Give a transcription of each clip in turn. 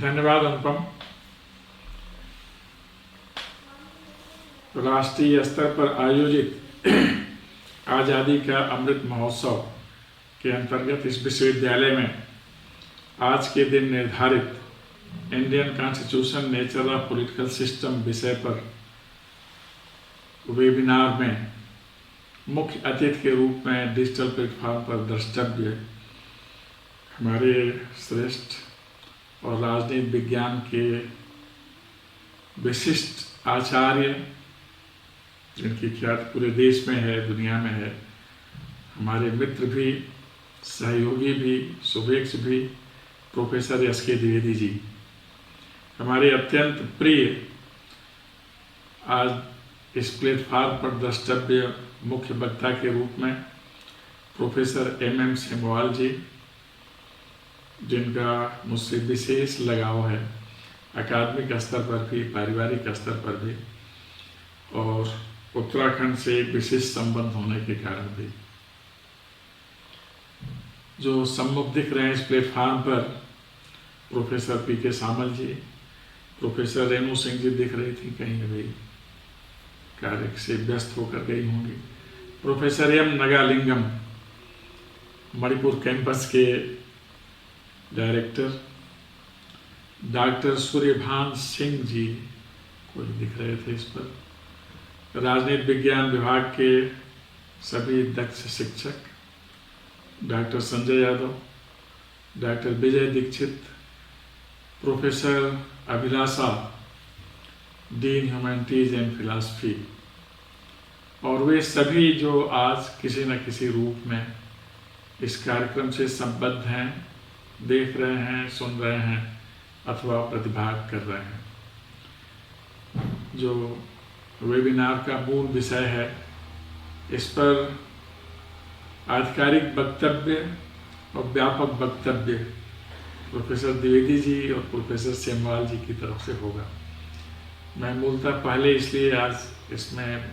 धन्यवाद अनुपम। राष्ट्रीय स्तर पर आयोजित आज़ादी का अमृत महोत्सव के अंतर्गत इस विश्वविद्यालय में आज के दिन निर्धारित Indian constitution nature of political system विषय पर वेबिनार में मुख्य अतिथि के रूप में डिजिटल प्लेटफॉर्म पर द्रष्टव्य हमारे श्रेष्ठ और राजनीति विज्ञान के विशिष्ट आचार्य, जिनकी ख्याति पूरे देश में है, दुनिया में है, हमारे मित्र भी, सहयोगी भी, शुभेच्छ भी, प्रोफेसर एस.के. द्विवेदी जी, हमारे अत्यंत प्रिय आज इस प्लेटफॉर्म पर द्रष्टव्य मुख्य वक्ता के रूप में प्रोफेसर M.M. सेमवाल जी, जिनका मुझसे विशेष लगाव है अकादमिक स्तर पर भी, पारिवारिक स्तर पर भी, और उत्तराखंड से विशेष संबंध होने के कारण भी। जो सम्मुख दिख रहे हैं इस प्लेटफॉर्म पर, प्रोफेसर P.K. सामल जी, प्रोफेसर रेणु सिंह जी दिख रही थी, कहीं अभी कार्य से व्यस्त होकर गई होंगी, प्रोफेसर M. नगालिंगम, मणिपुर कैंपस के डायरेक्टर, डॉक्टर सूर्यभान सिंह जी कोई दिख रहे थे इस पर, राजनीति विज्ञान विभाग के सभी दक्ष शिक्षक, doctor Sanjay Yadav, doctor Vijay Dikshit, professor Abhilasha, dean humanities and philosophy, और वे सभी जो आज किसी न किसी रूप में इस कार्यक्रम से संबद्ध हैं, देख रहे हैं, सुन रहे हैं अथवा प्रतिभाग कर रहे हैं। जो वेबिनार का मूल विषय है, इस पर आधिकारिक वक्तव्य और व्यापक वक्तव्य प्रोफेसर द्विवेदी जी और प्रोफेसर सेमवाल जी की तरफ से होगा। मैं मूलतः पहले इसलिए आज इसमें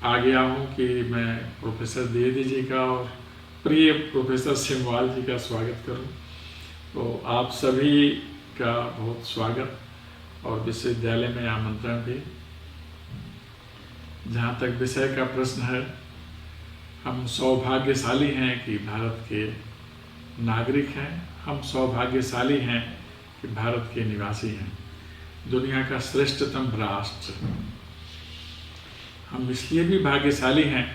आ गया हूँ कि मैं प्रोफेसर द्विवेदी जी का और प्रिय प्रोफेसर सेमवाल जी का स्वागत करूँ। तो आप सभी का बहुत स्वागत और विश्वविद्यालय में आमंत्रण भी। जहाँ तक विषय का प्रश्न है, हम सौभाग्यशाली हैं कि भारत के नागरिक हैं, हम सौभाग्यशाली हैं कि भारत के निवासी हैं, दुनिया का श्रेष्ठतम राष्ट्र। हम इसलिए भी भाग्यशाली हैं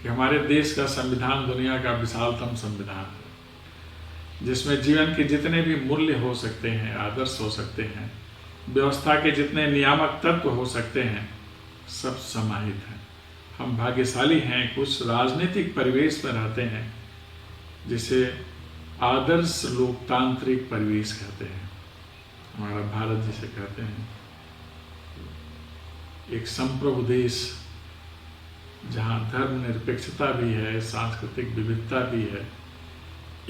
कि हमारे देश का संविधान दुनिया का विशालतम संविधान है, जिसमें जीवन के जितने भी मूल्य हो सकते हैं, आदर्श हो सकते हैं, व्यवस्था के जितने नियामक तत्व हो सकते हैं, सब समाहित हैं। हम भाग्यशाली हैं कि उस राजनीतिक परिवेश में रहते हैं जिसे आदर्श लोकतांत्रिक परिवेश कहते हैं, हमारा भारत जिसे कहते हैं, एक संप्रभु देश जहाँ धर्मनिरपेक्षता भी है, सांस्कृतिक विविधता भी है,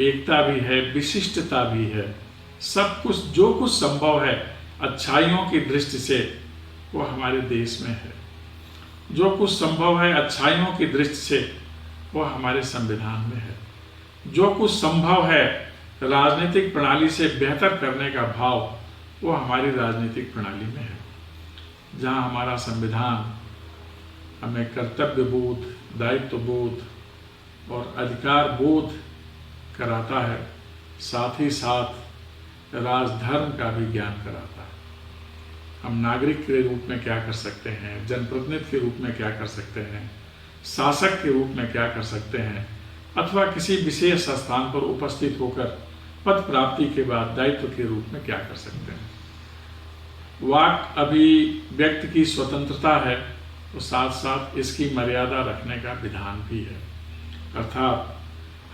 एकता भी है, विशिष्टता भी है, सब कुछ जो कुछ संभव है अच्छाइयों की दृष्टि से वो हमारे देश में है। जो कुछ संभव है अच्छाइयों की दृष्टि से वो हमारे संविधान में है। जो कुछ संभव है राजनीतिक प्रणाली से बेहतर करने का भाव वो हमारी राजनीतिक प्रणाली में है। जहाँ हमारा संविधान हमें कर्तव्य बोध, दायित्व बोध और अधिकार बोध कराता है, साथ ही साथ राजधर्म का भी ज्ञान कराता है। हम नागरिक के रूप में क्या कर सकते हैं, जनप्रतिनिधि के रूप में क्या कर सकते हैं, शासक के रूप में क्या कर सकते हैं, अथवा किसी विशेष स्थान पर उपस्थित होकर पद प्राप्ति के बाद दायित्व के रूप में क्या कर सकते हैं। वाक अभिव्यक्ति की स्वतंत्रता है, तो साथ साथ इसकी मर्यादा रखने का विधान भी है। अर्थात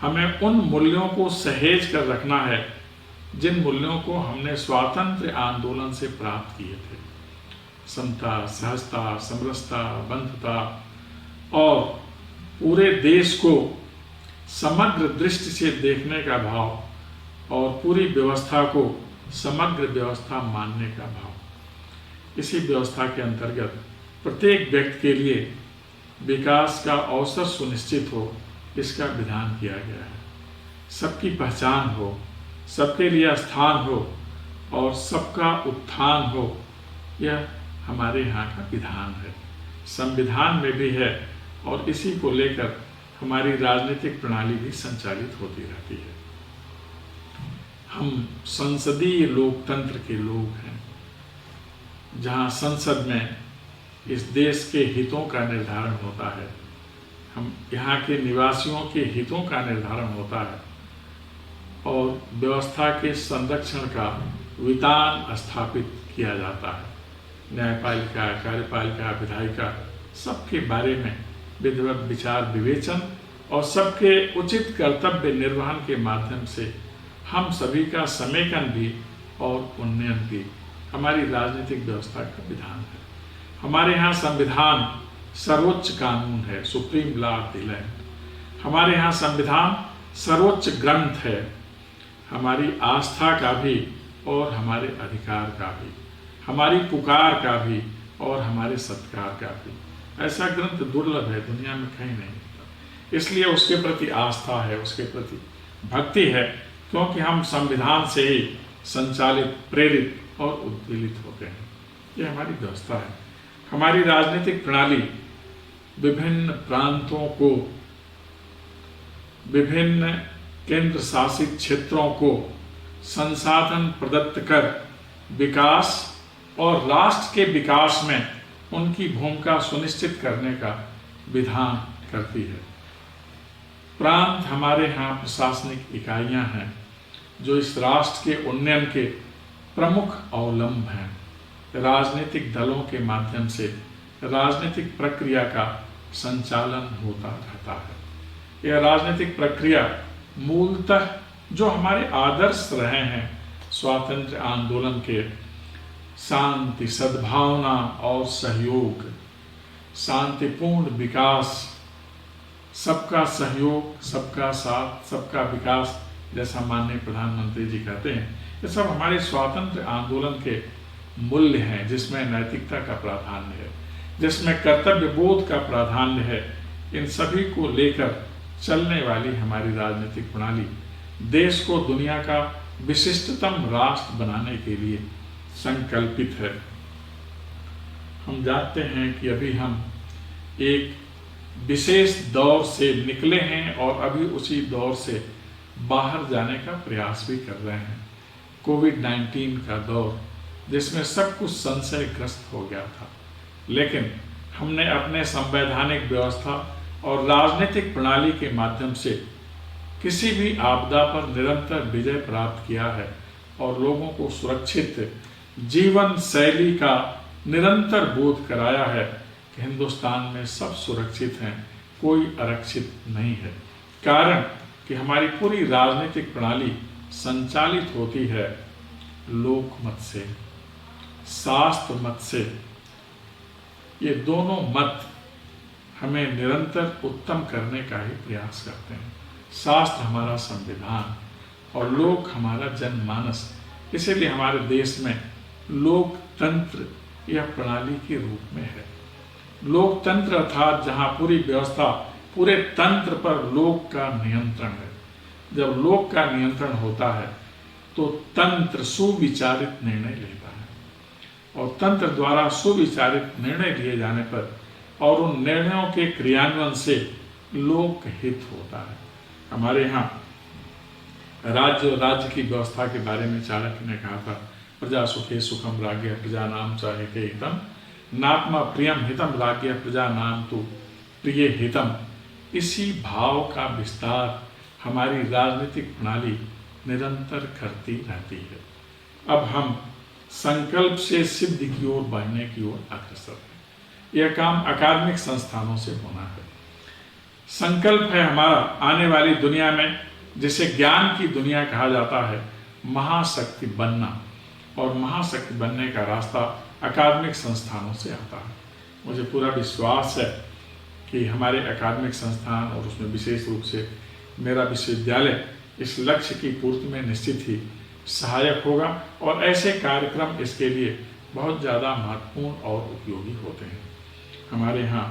हमें उन मूल्यों को सहेज कर रखना है जिन मूल्यों को हमने स्वातंत्र्य आंदोलन से प्राप्त किए थे। समता, सहजता, समरसता, बंधुता और पूरे देश को समग्र दृष्टि से देखने का भाव और पूरी व्यवस्था को समग्र व्यवस्था मानने का भाव। इसी व्यवस्था के अंतर्गत प्रत्येक व्यक्ति के लिए विकास का अवसर सुनिश्चित हो, इसका विधान किया गया है। सबकी पहचान हो, सबके लिए स्थान हो और सबका उत्थान हो, यह हमारे यहाँ का विधान है, संविधान में भी है और इसी को लेकर हमारी राजनीतिक प्रणाली भी संचालित होती रहती है। हम संसदीय लोकतंत्र के लोग हैं, जहाँ संसद में इस देश के हितों का निर्धारण होता है, हम यहाँ के निवासियों के हितों का निर्धारण होता है और व्यवस्था के संरक्षण का विधान स्थापित किया जाता है। न्यायपालिका, कार्यपालिका, विधायिका, सबके बारे में विधिवत विचार विवेचन और सबके उचित कर्तव्य निर्वहन के माध्यम से हम सभी का समेकन भी और उन्नयन भी हमारी राजनीतिक व्यवस्था का विधान है। हमारे यहाँ संविधान सर्वोच्च कानून है, supreme law of the land. हमारे यहाँ संविधान सर्वोच्च ग्रंथ है, हमारी आस्था का भी और हमारे अधिकार का भी, हमारी पुकार का भी और हमारे सत्कार का भी। ऐसा ग्रंथ दुर्लभ है, दुनिया में कहीं नहीं मिलता। इसलिए उसके प्रति आस्था है, उसके प्रति भक्ति है, क्योंकि हम संविधान से ही संचालित, प्रेरित और उद्वेलित होते हैं। ये हमारी व्यवस्था है। हमारी राजनीतिक प्रणाली विभिन्न प्रांतों को, विभिन्न केंद्र शासित क्षेत्रों को संसाधन प्रदत्त कर विकास और राष्ट्र के विकास में उनकी भूमिका सुनिश्चित करने का विधान करती है। प्रांत हमारे यहाँ प्रशासनिक इकाइयाँ हैं जो इस राष्ट्र के उन्नयन के प्रमुख अवलंब हैं। राजनीतिक दलों के माध्यम से राजनीतिक प्रक्रिया का संचालन होता रहता है। यह राजनीतिक प्रक्रिया मूलतः जो हमारे आदर्श रहे हैं स्वातंत्र्य आंदोलन के, शांति, सद्भावना और सहयोग, शांतिपूर्ण विकास, सबका सहयोग, सबका साथ, सबका विकास, जैसा माननीय प्रधानमंत्री जी कहते हैं, ये सब हमारे स्वातंत्र्य आंदोलन के मूल्य हैं, जिसमें नैतिकता का प्राधान्य है, जिसमें कर्तव्य बोध का प्राधान्य है। इन सभी को लेकर चलने वाली हमारी राजनीतिक प्रणाली देश को दुनिया का विशिष्टतम राष्ट्र बनाने के लिए संकल्पित है। हम जानते हैं कि अभी हम एक विशेष दौर से निकले हैं और अभी उसी दौर से बाहर जाने का प्रयास भी कर रहे हैं। कोविड-19 का दौर, जिसमें सब कुछ संशयग्रस्त हो गया था, लेकिन हमने अपने संवैधानिक व्यवस्था और राजनीतिक प्रणाली के माध्यम से किसी भी आपदा पर निरंतर विजय प्राप्त किया है और लोगों को सुरक्षित जीवन शैली का निरंतर बोध कराया है कि हिंदुस्तान में सब सुरक्षित हैं, कोई आरक्षित नहीं है। कारण कि हमारी पूरी राजनीतिक प्रणाली संचालित होती है लोकमत से, शास्त्र मत से। ये दोनों मत हमें निरंतर उत्तम करने का ही प्रयास करते हैं। शास्त्र हमारा संविधान और लोक हमारा जनमानस। इसीलिए हमारे देश में लोकतंत्र यह प्रणाली के रूप में है। लोकतंत्र अर्थात जहाँ पूरी व्यवस्था, पूरे तंत्र पर लोक का नियंत्रण है। जब लोक का नियंत्रण होता है तो तंत्र सुविचारित निर्णय लेता है और तंत्र द्वारा सुविचारित निर्णय लिए जाने पर और उन निर्णयों के क्रियान्वयन से लोकहित होता है। हमारे यहाँ राज्य की व्यवस्था के बारे में चाणक्य ने कहा था, प्रजा सुखे सुखम राज्ञ प्रजा नाम च हिते हितम नात्मा प्रियम हितम राज्ञ प्रजा नाम तो प्रिय हितम। इसी भाव का विस्तार हमारी राजनीतिक प्रणाली निरंतर करती रहती है। अब हम संकल्प से सिद्धि की ओर बढ़ने की ओर अग्रसर हैं। यह काम अकादमिक संस्थानों से होना है। संकल्प है हमारा आने वाली दुनिया में, जिसे ज्ञान की दुनिया कहा जाता है, महाशक्ति बनना, और महाशक्ति बनने का रास्ता अकादमिक संस्थानों से आता है। मुझे पूरा विश्वास है कि हमारे अकादमिक संस्थान और उसमें विशेष रूप से मेरा विश्वविद्यालय इस लक्ष्य की पूर्ति में निश्चित ही सहायक होगा और ऐसे कार्यक्रम इसके लिए बहुत ज़्यादा महत्वपूर्ण और उपयोगी होते हैं। हमारे यहाँ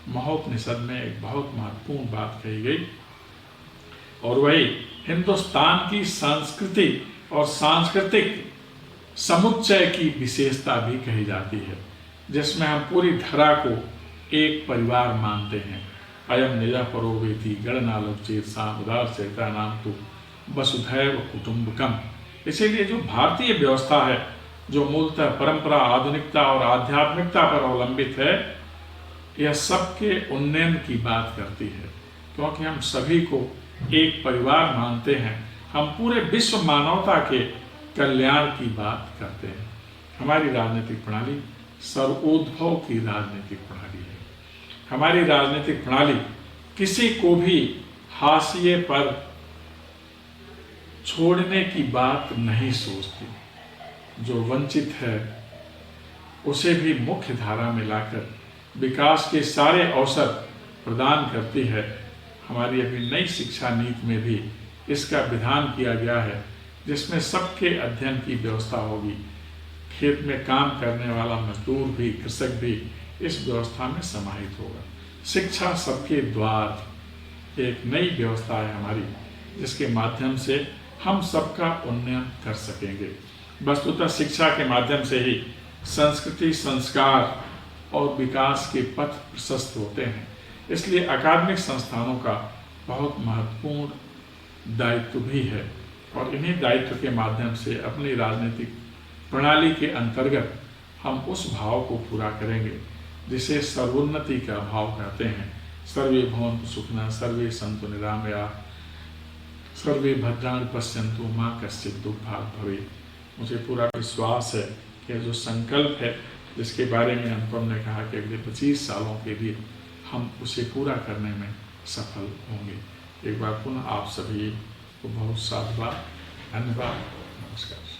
महोपनिषद में एक बहुत महत्वपूर्ण बात कही गई और वही हिंदुस्तान की संस्कृति और सांस्कृतिक समुच्चय की विशेषता भी कही जाती है, जिसमें हम पूरी धरा को एक परिवार मानते हैं। अयम निजा परो वेति गणनालोचित सामुदार नाम तो वसुधैव कुटुंबकम। इसीलिए जो भारतीय व्यवस्था है, जो मूलतः परंपरा, आधुनिकता और आध्यात्मिकता पर अवलंबित है, यह सबके उन्नयन की बात करती है, क्योंकि हम सभी को एक परिवार मानते हैं। हम पूरे विश्व मानवता के कल्याण की बात करते हैं। हमारी राजनीतिक प्रणाली सर्वोद्भव की राजनीतिक प्रणाली है। हमारी राजनीतिक प्रणाली किसी को भी हाशिए पर छोड़ने की बात नहीं सोचती। जो वंचित है उसे भी मुख्य धारा में लाकर विकास के सारे अवसर प्रदान करती है। हमारी अभी नई शिक्षा नीति में भी इसका विधान किया गया है, जिसमें सबके अध्ययन की व्यवस्था होगी। खेत में काम करने वाला मजदूर भी, कृषक भी इस व्यवस्था में समाहित होगा। शिक्षा सबके द्वार एक नई व्यवस्था है हमारी, जिसके माध्यम से हम सबका उन्नयन कर सकेंगे। वस्तुतः शिक्षा के माध्यम से ही संस्कृति, संस्कार और विकास के पथ प्रशस्त होते हैं। इसलिए अकादमिक संस्थानों का बहुत महत्वपूर्ण दायित्व भी है, और इन्हीं दायित्व के माध्यम से अपनी राजनीतिक प्रणाली के अंतर्गत हम उस भाव को पूरा करेंगे जिसे सर्वोन्नति का भाव कहते हैं। सर्वे भवन्तु सुखिनः, सर्वे सन्तु निरामयाः, सर्वे भद्राणि पश्यन्तु मा कश्चित् दुःखभाग् भवेत्। मुझे पूरा विश्वास है कि जो संकल्प है, जिसके बारे में अनुपम ने कहा कि अगले 25 सालों के लिए हम उसे पूरा करने में सफल होंगे। एक बार पुनः आप सभी को बहुत साधुवाद, धन्यवाद, नमस्कार।